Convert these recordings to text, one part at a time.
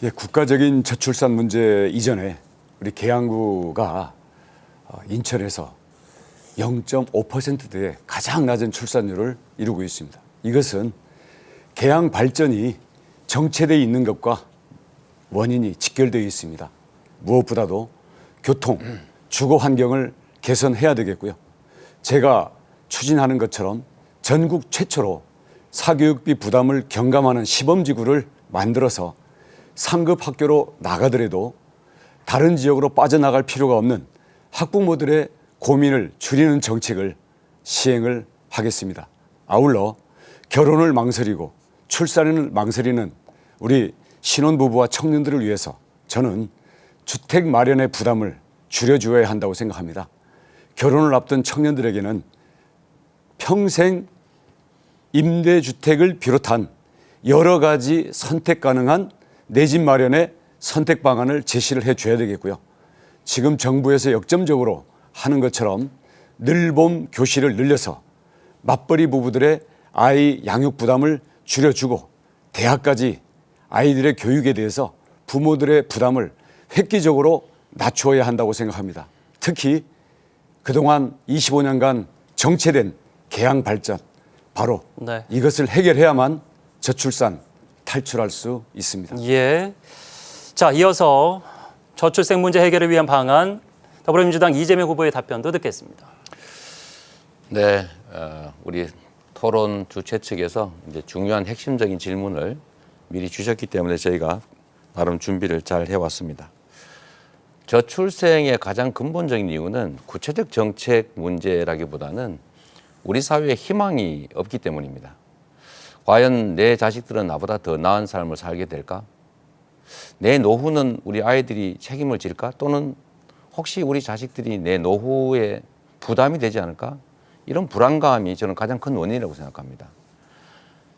예, 국가적인 저출산 문제 이전에 우리 계양구가 인천에서 0.5%대의 가장 낮은 출산율을 이루고 있습니다. 이것은 계양 발전이 정체되어 있는 것과 원인이 직결되어 있습니다. 무엇보다도 교통, 주거 환경을 개선해야 되겠고요. 제가 추진하는 것처럼 전국 최초로 사교육비 부담을 경감하는 시범지구를 만들어서 상급 학교로 나가더라도 다른 지역으로 빠져나갈 필요가 없는 학부모들의 고민을 줄이는 정책을 시행을 하겠습니다. 아울러 결혼을 망설이고 출산을 망설이는 우리 신혼부부와 청년들을 위해서 저는 주택 마련의 부담을 줄여주어야 한다고 생각합니다. 결혼을 앞둔 청년들에게는 평생 임대주택을 비롯한 여러 가지 선택 가능한 내 집 마련의 선택 방안을 제시를 해줘야 되겠고요. 지금 정부에서 역점적으로 하는 것처럼 늘봄 교실을 늘려서 맞벌이 부부들의 아이 양육 부담을 줄여주고 대학까지 아이들의 교육에 대해서 부모들의 부담을 획기적으로 낮추어야 한다고 생각합니다. 특히 그동안 25년간 정체된 계양 발전, 바로 이것을 해결해야만 저출산 탈출할 수 있습니다. 예. 자, 이어서 저출생 문제 해결을 위한 방안, 더불어민주당 이재명 후보의 답변도 듣겠습니다. 네, 우리 토론 주최 측에서 이제 중요한 핵심적인 질문을 미리 주셨기 때문에 저희가 나름 준비를 잘 해왔습니다. 저출생의 가장 근본적인 이유는 구체적 정책 문제라기보다는 우리 사회에 희망이 없기 때문입니다. 과연 내 자식들은 나보다 더 나은 삶을 살게 될까? 내 노후는 우리 아이들이 책임을 질까? 또는 혹시 우리 자식들이 내 노후에 부담이 되지 않을까? 이런 불안감이 저는 가장 큰 원인이라고 생각합니다.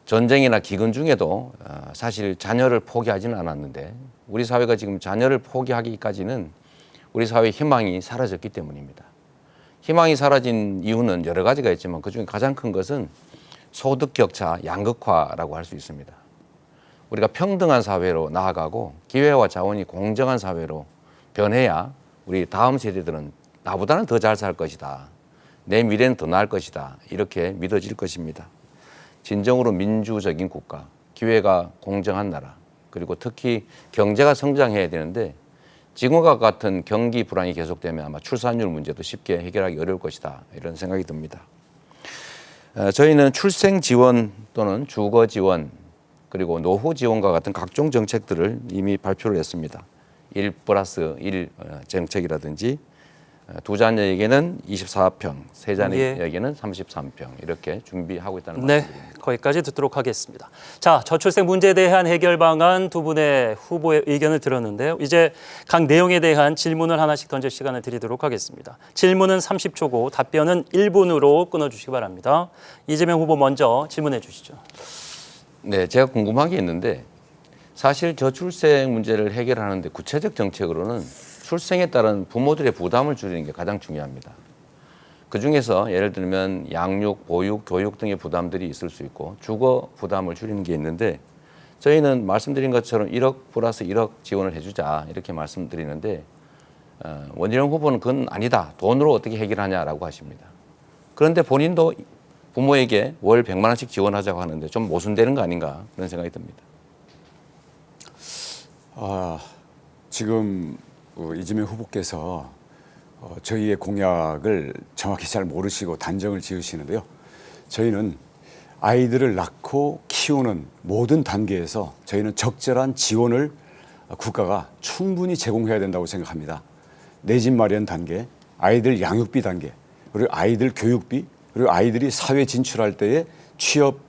전쟁이나 기근 중에도 사실 자녀를 포기하지는 않았는데 우리 사회가 지금 자녀를 포기하기까지는 우리 사회의 희망이 사라졌기 때문입니다. 희망이 사라진 이유는 여러 가지가 있지만 그중에 가장 큰 것은 소득 격차 양극화라고 할 수 있습니다. 우리가 평등한 사회로 나아가고 기회와 자원이 공정한 사회로 변해야 우리 다음 세대들은 나보다는 더 잘 살 것이다. 내 미래는 더 나을 것이다. 이렇게 믿어질 것입니다. 진정으로 민주적인 국가, 기회가 공정한 나라, 그리고 특히 경제가 성장해야 되는데 지금과 같은 경기 불황이 계속되면 아마 출산율 문제도 쉽게 해결하기 어려울 것이다. 이런 생각이 듭니다. 저희는 출생 지원 또는 주거 지원 그리고 노후 지원과 같은 각종 정책들을 이미 발표를 했습니다. 1+1 정책이라든지 두 자녀에게는 24평, 세 자녀에게는 33평 이렇게 준비하고 있다는 말씀드립니다. 네, 거기까지 듣도록 하겠습니다. 자, 저출생 문제에 대한 해결 방안 두 분의 후보의 의견을 들었는데요. 이제 각 내용에 대한 질문을 하나씩 던질 시간을 드리도록 하겠습니다. 질문은 30초고 답변은 1분으로 끊어주시기 바랍니다. 이재명 후보 먼저 질문해 주시죠. 네, 제가 궁금한 게 있는데 사실 저출생 문제를 해결하는데 구체적 정책으로는 출생에 따른 부모들의 부담을 줄이는 게 가장 중요합니다. 그중에서 예를 들면 양육, 보육, 교육 등의 부담들이 있을 수 있고 주거 부담을 줄이는 게 있는데 저희는 말씀드린 것처럼 1억 플러스 1억 지원을 해주자 이렇게 말씀드리는데 원희룡 후보는 그건 아니다. 돈으로 어떻게 해결하냐라고 하십니다. 그런데 본인도 부모에게 월 100만 원씩 지원하자고 하는데 좀 모순되는 거 아닌가 그런 생각이 듭니다. 지금 이재명 후보께서 저희의 공약을 정확히 잘 모르시고 단정을 지으시는데요. 저희는 아이들을 낳고 키우는 모든 단계에서 저희는 적절한 지원을 국가가 충분히 제공해야 된다고 생각합니다. 내 집 마련 단계, 아이들 양육비 단계, 그리고 아이들 교육비, 그리고 아이들이 사회 진출할 때의 취업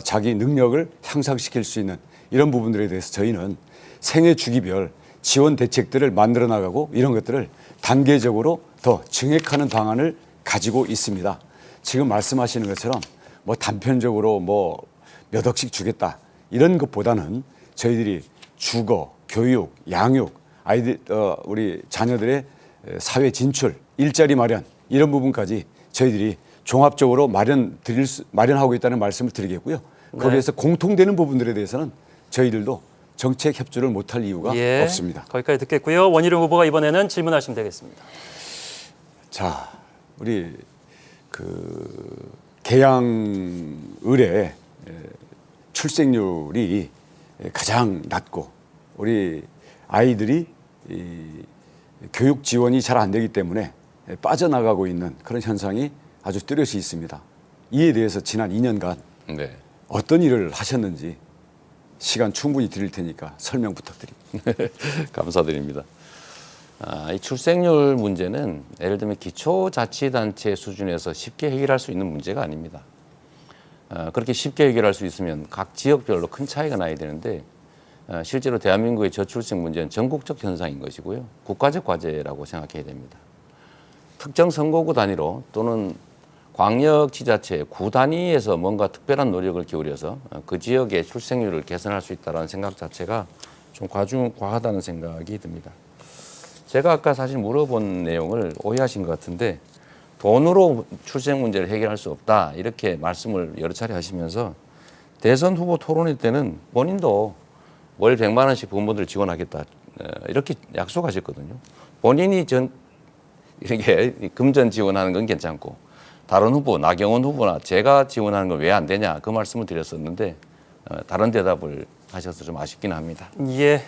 자기 능력을 향상시킬 수 있는 이런 부분들에 대해서 저희는 생애 주기별 지원 대책들을 만들어 나가고 이런 것들을 단계적으로 더 증액하는 방안을 가지고 있습니다. 지금 말씀하시는 것처럼 뭐 단편적으로 뭐 몇 억씩 주겠다 이런 것보다는 저희들이 주거, 교육, 양육, 아이들 우리 자녀들의 사회 진출, 일자리 마련 이런 부분까지 저희들이 종합적으로 마련하고 있다는 말씀을 드리겠고요. 거기에서 공통되는 부분들에 대해서는 저희들도 정책 협조를 못할 이유가 예, 없습니다. 거기까지 듣겠고요. 원희룡 후보가 이번에는 질문하시면 되겠습니다. 자, 우리 그 계양을의 출생률이 가장 낮고 우리 아이들이 이 교육 지원이 잘 안 되기 때문에 빠져나가고 있는 그런 현상이 아주 뚜렷이 있습니다. 이에 대해서 지난 2년간 네. 어떤 일을 하셨는지 시간 충분히 드릴 테니까 설명 부탁드립니다. 감사드립니다. 이 출생률 문제는 예를 들면 기초자치단체 수준에서 쉽게 해결할 수 있는 문제가 아닙니다. 그렇게 쉽게 해결할 수 있으면 각 지역별로 큰 차이가 나야 되는데 실제로 대한민국의 저출생 문제는 전국적 현상인 것이고요. 국가적 과제라고 생각해야 됩니다. 특정 선거구 단위로 또는 광역지자체 구 단위에서 뭔가 특별한 노력을 기울여서 그 지역의 출생률을 개선할 수 있다는 생각 자체가 좀 과하다는 생각이 듭니다. 제가 아까 사실 물어본 내용을 오해하신 것 같은데 돈으로 출생 문제를 해결할 수 없다 이렇게 말씀을 여러 차례 하시면서 대선 후보 토론회 때는 본인도 월 100만 원씩 부모들 지원하겠다 이렇게 약속하셨거든요. 본인이 이렇게 금전 지원하는 건 괜찮고 다른 후보 나경원 후보나 제가 지원하는 건 왜 안 되냐 그 말씀을 드렸었는데 다른 대답을 하셔서 좀 아쉽긴 합니다. 예,